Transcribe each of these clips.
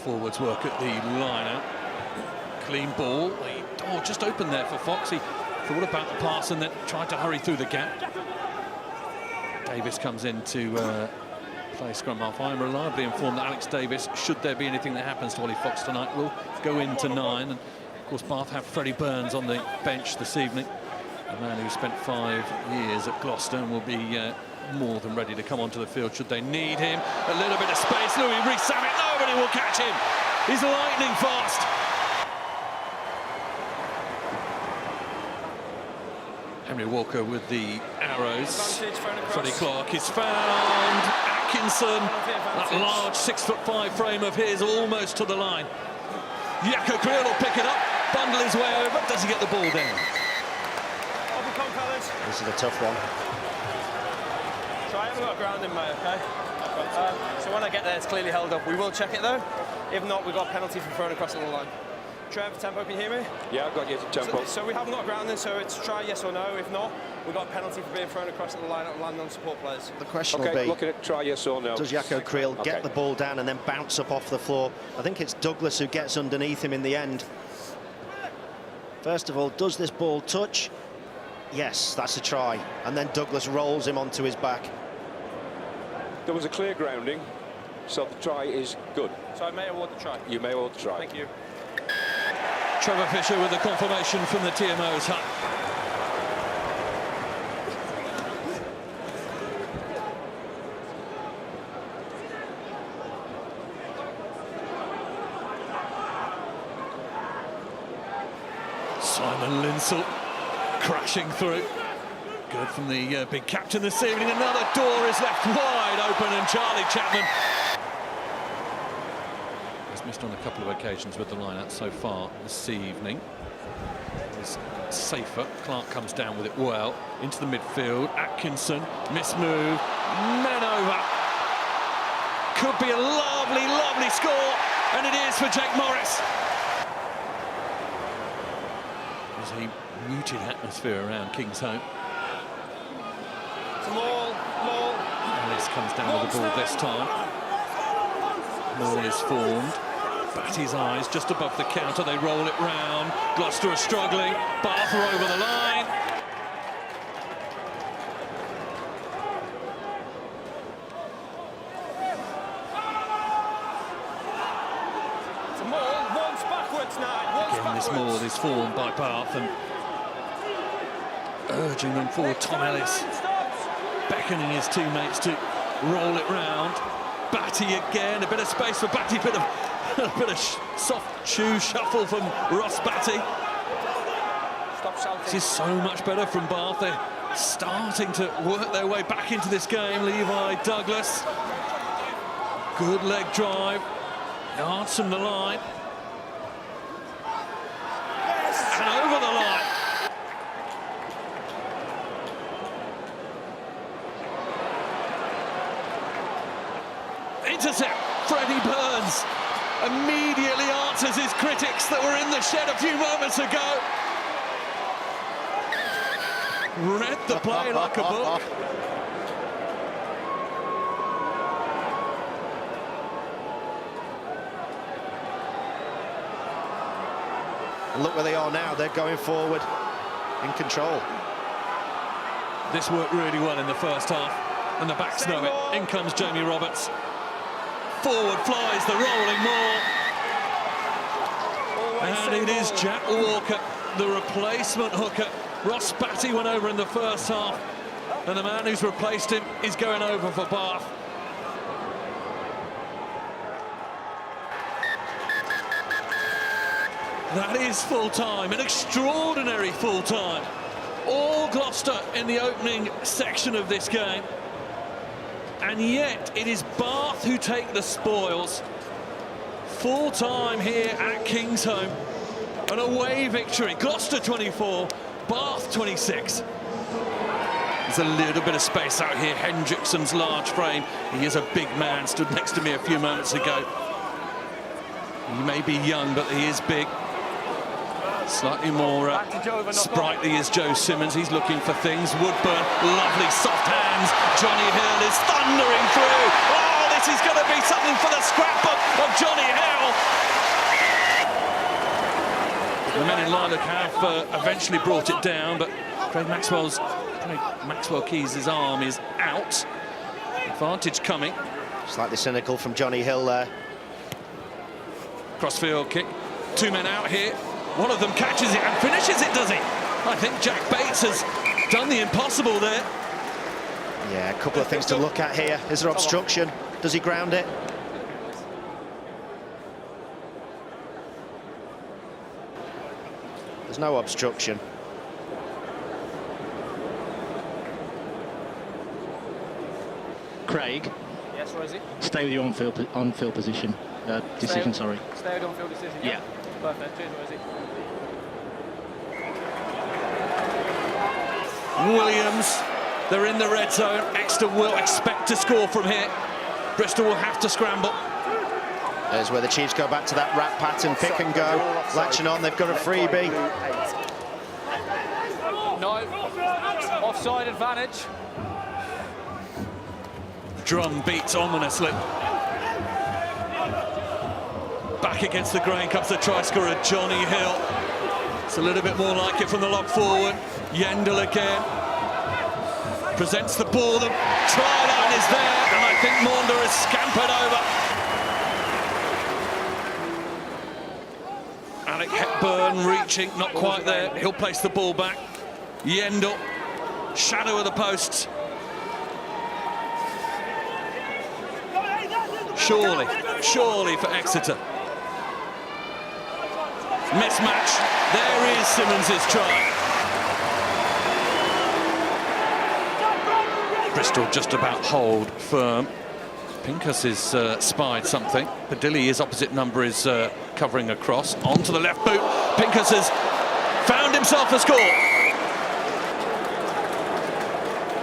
forwards work at the line-out. Clean ball. Oh, just open there for Fox. He thought about the pass and then tried to hurry through the gap. Davis comes in to play scrum half. I am reliably informed that Alex Davis, should there be anything that happens to Ollie Fox tonight, will go into 9. And of course, Bath have Freddie Burns on the bench this evening. A man who spent 5 years at Gloucester and will be more than ready to come onto the field should they need him. A little bit of space. Louis Rees-Zammit, nobody will catch him. He's lightning fast. Henry Walker with the arrows. Freddie Clark is found. Atkinson, that large 6'5" frame of his, almost to the line. Jaco Creel will pick it up, bundle his way over. Does he get the ball down? This is a tough one. So I haven't got ground in mate, okay? So when I get there, it's clearly held up. We will check it though. If not, we've got a penalty for throwing across the line. Trev, tempo, can you hear me? Yeah, I've got you, tempo. So we haven't got grounding, so it's try yes or no. If not, we've got a penalty for being thrown across the line and land on support players. The question will be, look at it, try yes or no. Does Jaco Creel get the ball down and then bounce up off the floor? I think it's Douglas who gets underneath him in the end. First of all, does this ball touch? Yes, that's a try. And then Douglas rolls him onto his back. There was a clear grounding, so the try is good. So I may award the try. You may award the try. Thank you. Trevor Fisher with the confirmation from the TMO's hut. Simon Linsell crashing through. Good from the big captain this evening. Another door is left wide open, and Charlie Chapman has missed on a couple of occasions with the line-out so far this evening. It's safer. Clark comes down with it well into the midfield. Atkinson, mismove, men over. Could be a lovely, lovely score, and it is for Jake Morris. There's a muted atmosphere around Kingsholm. Maul. Ellis comes down with the ball this time. Maul is formed. Batty's eyes just above the counter. They roll it round. Gloucester are struggling. Bath are over the line. It's a Maul. Once backwards now. Again, this Maul is formed by Bath and urging them forward. Tom Ellis beckoning his teammates to roll it round. Batty again, a bit of space for Batty, a bit of soft shoe shuffle from Ross Batty. This is so much better from Bath. They're starting to work their way back into this game. Levi Douglas, good leg drive, yards from the line, and over the line. Intercept, Freddie Burns immediately answers his critics that were in the shed a few moments ago. Read the play like a book. And look where they are now. They're going forward in control. This worked really well in the first half, and the backs know it. In comes Jamie Roberts. Forward flies the rolling Maul. And it is Jack Walker, the replacement hooker. Ross Batty went over in the first half, and the man who's replaced him is going over for Bath. That is full-time, an extraordinary full-time. All Gloucester in the opening section of this game. And yet it is Bath who take the spoils. Full-time here at Kingsholm. An away victory. Gloucester 24, Bath 26. There's a little bit of space out here. Hendrickson's large frame. He is a big man, stood next to me a few moments ago. He may be young, but he is big. Slightly more sprightly is Joe Simmons. He's looking for things. Woodburn, lovely soft hands. Johnny Hill is thundering through. Oh, this is going to be something for the scrapbook of Johnny Hill. Lilac have eventually brought it down, but Craig Maxwell Keys' arm is out. Advantage coming. Slightly cynical from Johnny Hill there. Crossfield kick. 2 men out here. One of them catches it and finishes it, does he? I think Jack Bates has done the impossible there. Yeah, a couple of things to look at here. Is there obstruction? Does he ground it? There's no obstruction. Craig. Yes, Rosie? Stay with your on-field position. Decision, sorry. Stay with on-field decision, yeah? Perfect, cheers, Rosie. Williams, they're in the red zone. Exeter will expect to score from here. Bristol will have to scramble. There's where the Chiefs go back to that rat pattern, pick and go, latching on, they've got a freebie. No, offside advantage. Drum beats ominously. Back against the grain comes the try scorer, Johnny Hill. It's a little bit more like it from the lock forward. Yendel again. Presents the ball, the try line is there, and I think Maunder has scampered over. Alec Hepburn reaching, not quite there. He'll place the ball back. Yendel, shadow of the posts. Surely for Exeter. Mismatch. There is Simmons's try. Bristol just about hold firm. Pincus is spied something. Padilli, his opposite number, is covering across. Onto the left boot. Pincus has found himself a score.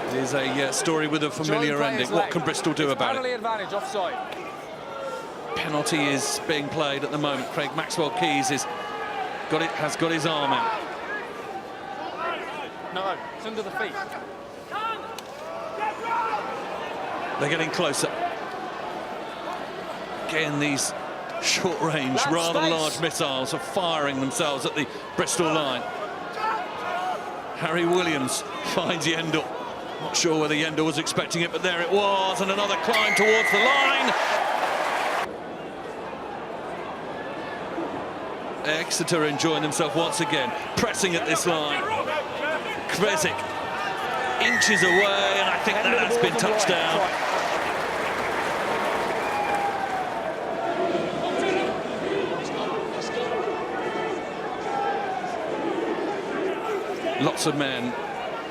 It is a story with a familiar ending. What can Bristol do about it? Penalty advantage, offside. Penalty is being played at the moment. Craig Maxwell Keys has got his arm out. No, it's under the feet. They're getting closer. Again, these short-range, rather large missiles are firing themselves at the Bristol line. Harry Williams finds Yendel. Not sure whether Yendel was expecting it, but there it was, and another climb towards the line. Exeter enjoying themselves once again, pressing at this line. Kresic inches away, and I think that has been touched down. Lots of men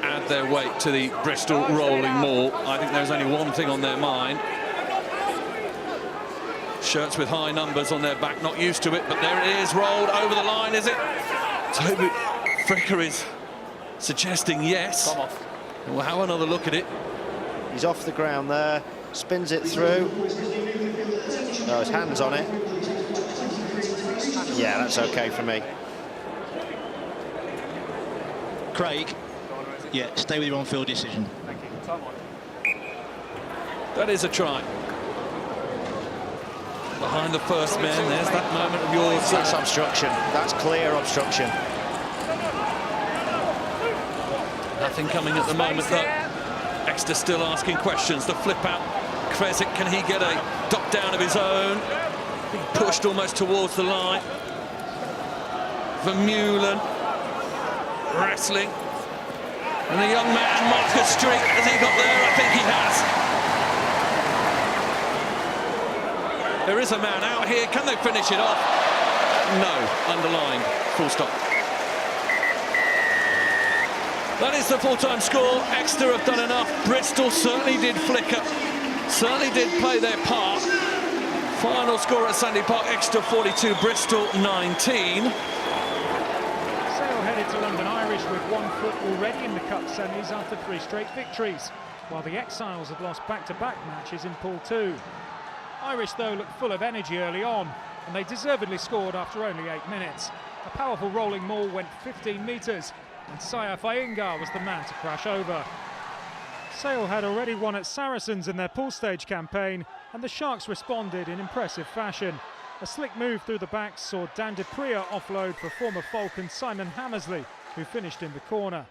add their weight to the Bristol rolling maul. I think there's only one thing on their mind. Shirts with high numbers on their back, not used to it, but there it is, rolled over the line, is it? Toby Fricker is suggesting yes. Come off. We'll have another look at it. He's off the ground there, spins it through. No, his hand's on it. Yeah, that's okay for me. Craig. Yeah, stay with your on-field decision. Thank you. Time on. That is a try. Behind the first man, there's that moment of yours. That's obstruction. That's clear obstruction. Nothing coming at the moment, though. Exeter still asking questions. The flip out. Kresic, can he get a duck down of his own? He pushed almost towards the line. Vermeulen wrestling. And the young man, Marcus Street, has he got there? I think he has. There is a man out here. Can they finish it off? No. Underlined. Full stop. That is the full-time score. Exeter have done enough. Bristol certainly did flicker. Certainly did play their part. Final score at Sandy Park, Exeter 42, Bristol 19. Sale headed to London Irish with 1 foot already in the Cup semis after 3 straight victories, while the Exiles have lost back-to-back matches in Pool 2. Irish, though, looked full of energy early on, and they deservedly scored after only 8 minutes. A powerful rolling maul went 15 metres, and Sayaf Iyengar was the man to crash over. Sale had already won at Saracens in their pool stage campaign, and the Sharks responded in impressive fashion. A slick move through the backs saw Dan du Preez offload for former Falcon Simon Hammersley, who finished in the corner.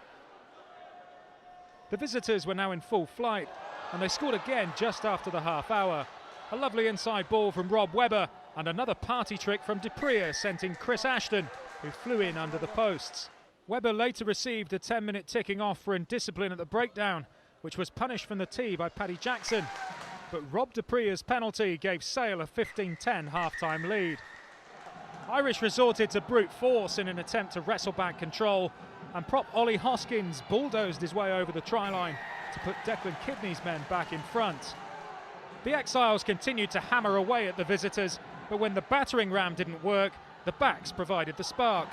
The visitors were now in full flight, and they scored again just after the half hour. A lovely inside ball from Rob Webber, and another party trick from du Preez sent in Chris Ashton, who flew in under the posts. Webber later received a 10-minute ticking off for indiscipline at the breakdown, which was punished from the tee by Paddy Jackson. But Rob du Preez's penalty gave Sale a 15-10 half-time lead. Irish resorted to brute force in an attempt to wrestle back control, and prop Ollie Hoskins bulldozed his way over the try line to put Declan Kidney's men back in front. The Exiles continued to hammer away at the visitors, but when the battering ram didn't work, the backs provided the spark.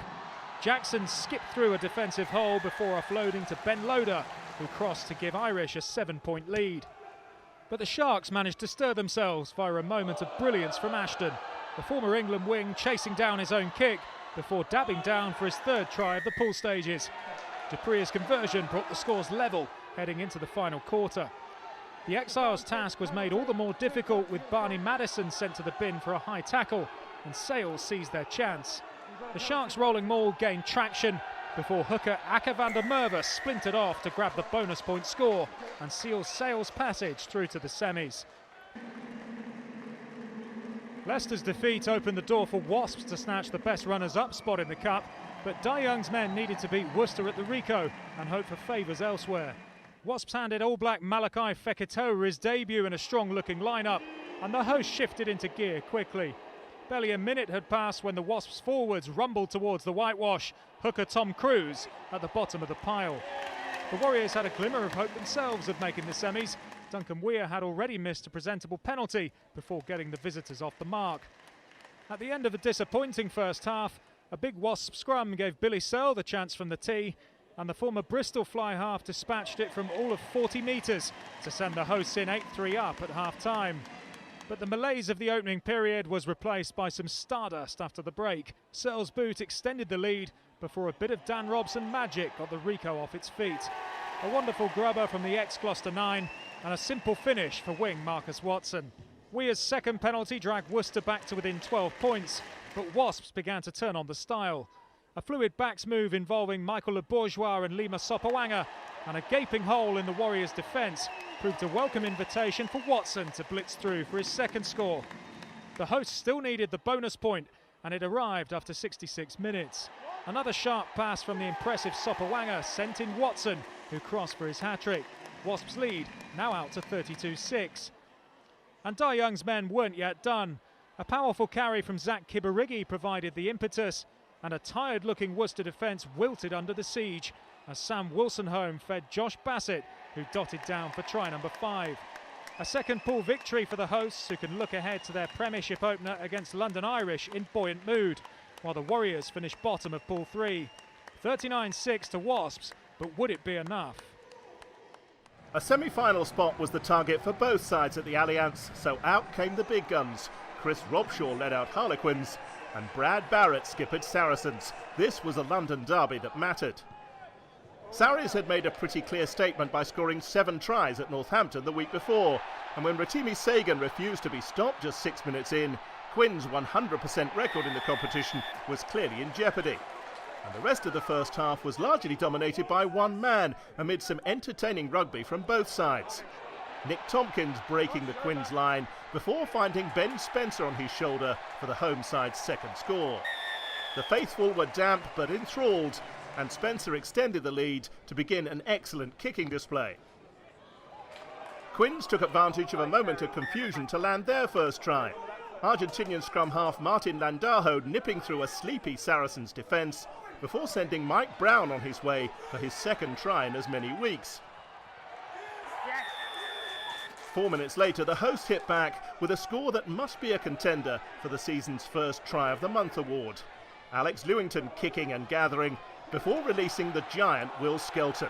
Jackson skipped through a defensive hole before offloading to Ben Loader, who crossed to give Irish a 7-point lead. But the Sharks managed to stir themselves via a moment of brilliance from Ashton, the former England wing chasing down his own kick before dabbing down for his third try of the pool stages. Du Preez's conversion brought the scores level heading into the final quarter. The Exiles' task was made all the more difficult with Barney Madison sent to the bin for a high tackle, and Sale seized their chance. The Sharks' rolling maul gained traction before hooker Aka van der Merwe splintered off to grab the bonus point score and seal Sale's passage through to the semis. Leicester's defeat opened the door for Wasps to snatch the best runners-up spot in the Cup, but Dai Young's men needed to beat Worcester at the Ricoh and hope for favours elsewhere. Wasps handed All Black Malachi Fekitoa his debut in a strong-looking lineup, and the hosts shifted into gear quickly. Barely a minute had passed when the Wasps' forwards rumbled towards the whitewash, hooker Tom Cruise at the bottom of the pile. The Warriors had a glimmer of hope themselves of making the semis. Duncan Weir had already missed a presentable penalty before getting the visitors off the mark. At the end of a disappointing first half, a big Wasp scrum gave Billy Searle the chance from the tee, and the former Bristol fly half dispatched it from all of 40 metres to send the hosts in 8-3 up at half-time. But the malaise of the opening period was replaced by some stardust after the break. Searle's boot extended the lead before a bit of Dan Robson magic got the Ricoh off its feet. A wonderful grubber from the ex-Gloucester 9 and a simple finish for wing Marcus Watson. Weir's second penalty dragged Worcester back to within 12 points, but Wasps began to turn on the style. A fluid backs move involving Michael Le Bourgeois and Lima Sopawanga, and a gaping hole in the Warriors' defence proved a welcome invitation for Watson to blitz through for his second score. The hosts still needed the bonus point, and it arrived after 66 minutes. Another sharp pass from the impressive Sopawanga sent in Watson, who crossed for his hat-trick. Wasps' lead now out to 32-6. And Dai Young's men weren't yet done. A powerful carry from Zach Kibarigi provided the impetus, and a tired-looking Worcester defence wilted under the siege as Sam Wilsonholme fed Josh Bassett, who dotted down for try number 5. A second pool victory for the hosts, who can look ahead to their Premiership opener against London Irish in buoyant mood, while the Warriors finish bottom of Pool 3. 39-6 to Wasps, but would it be enough? A semi-final spot was the target for both sides at the Allianz, so out came the big guns. Chris Robshaw led out Harlequins, and Brad Barrett skippered Saracens. This was a London derby that mattered. Sarries had made a pretty clear statement by scoring 7 tries at Northampton the week before, and when Rotimi Sagan refused to be stopped just 6 minutes in, Quinn's 100% record in the competition was clearly in jeopardy. And the rest of the first half was largely dominated by one man, amid some entertaining rugby from both sides. Nick Tompkins breaking the Quinn's line before finding Ben Spencer on his shoulder for the home side's second score. The faithful were damp but enthralled, and Spencer extended the lead to begin an excellent kicking display. Quinns took advantage of a moment of confusion to land their first try. Argentinian scrum half Martin Landajo nipping through a sleepy Saracens defence before sending Mike Brown on his way for his second try in as many weeks. 4 minutes later, the hosts hit back with a score that must be a contender for the season's first Try of the Month award. Alex Lewington kicking and gathering before releasing the giant Will Skelton.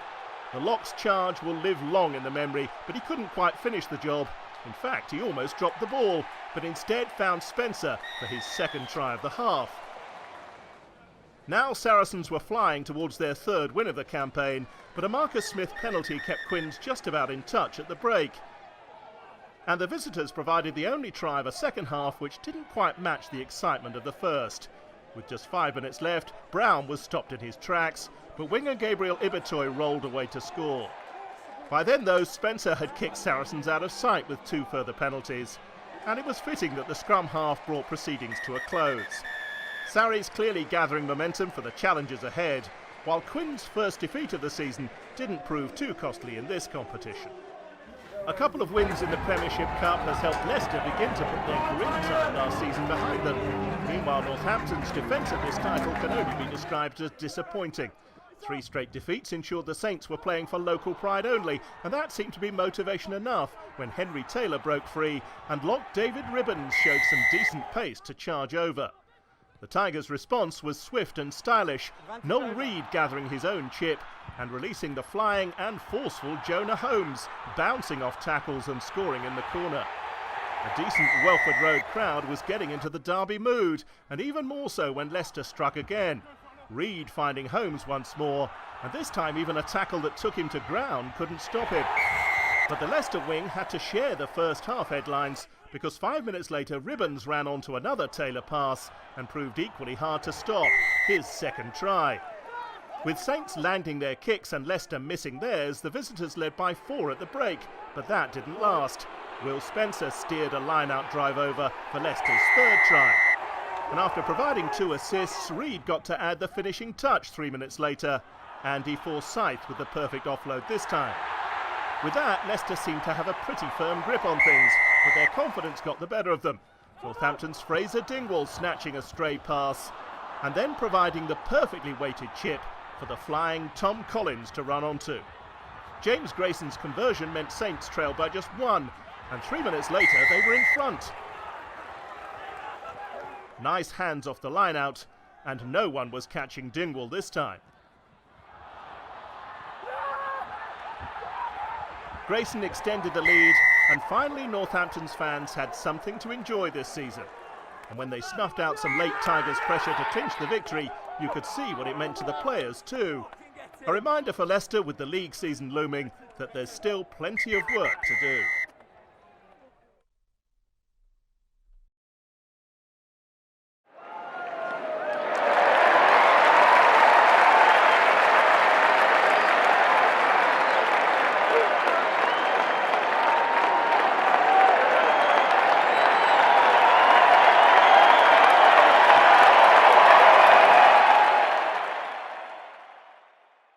The Lock's charge will live long in the memory, but he couldn't quite finish the job. In fact, he almost dropped the ball, but instead found Spencer for his second try of the half. Now Saracens were flying towards their third win of the campaign, but a Marcus Smith penalty kept Quinns just about in touch at the break. And the visitors provided the only try of a second half which didn't quite match the excitement of the first. With just 5 minutes left, Brown was stopped in his tracks, but winger Gabriel Ibitoy rolled away to score. By then, though, Spencer had kicked Saracens out of sight with 2 further penalties, and it was fitting that the scrum half brought proceedings to a close. Sarries clearly gathering momentum for the challenges ahead, while Quinn's first defeat of the season didn't prove too costly in this competition. A couple of wins in the Premiership Cup has helped Leicester begin to put their career time last season behind them. Meanwhile, Northampton's defence of this title can only be described as disappointing. 3 straight defeats ensured the Saints were playing for local pride only, and that seemed to be motivation enough when Henry Taylor broke free and lock David Ribbons showed some decent pace to charge over. The Tigers' response was swift and stylish, Noel Reid gathering his own chip and releasing the flying and forceful Jonah Holmes, bouncing off tackles and scoring in the corner. A decent Welford Road crowd was getting into the derby mood, and even more so when Leicester struck again. Reid finding Holmes once more, and this time even a tackle that took him to ground couldn't stop him. But the Leicester wing had to share the first half headlines because 5 minutes later Ribbons ran onto another Taylor pass and proved equally hard to stop, his second try. With Saints landing their kicks and Leicester missing theirs, the visitors led by 4 at the break, but that didn't last. Will Spencer steered a line-out drive over for Leicester's third try. And after providing 2 assists, Reid got to add the finishing touch 3 minutes later, and he forced with the perfect offload this time. With that, Leicester seemed to have a pretty firm grip on things, but their confidence got the better of them. Northampton's Fraser Dingwall snatching a stray pass, and then providing the perfectly weighted chip for the flying Tom Collins to run onto. James Grayson's conversion meant Saints trailed by just 1, and 3 minutes later they were in front. Nice hands off the line-out, and no one was catching Dingwall this time. Grayson extended the lead, and finally Northampton's fans had something to enjoy this season. And when they snuffed out some late Tigers pressure to clinch the victory, you could see what it meant to the players too. A reminder for Leicester, with the league season looming, that there's still plenty of work to do.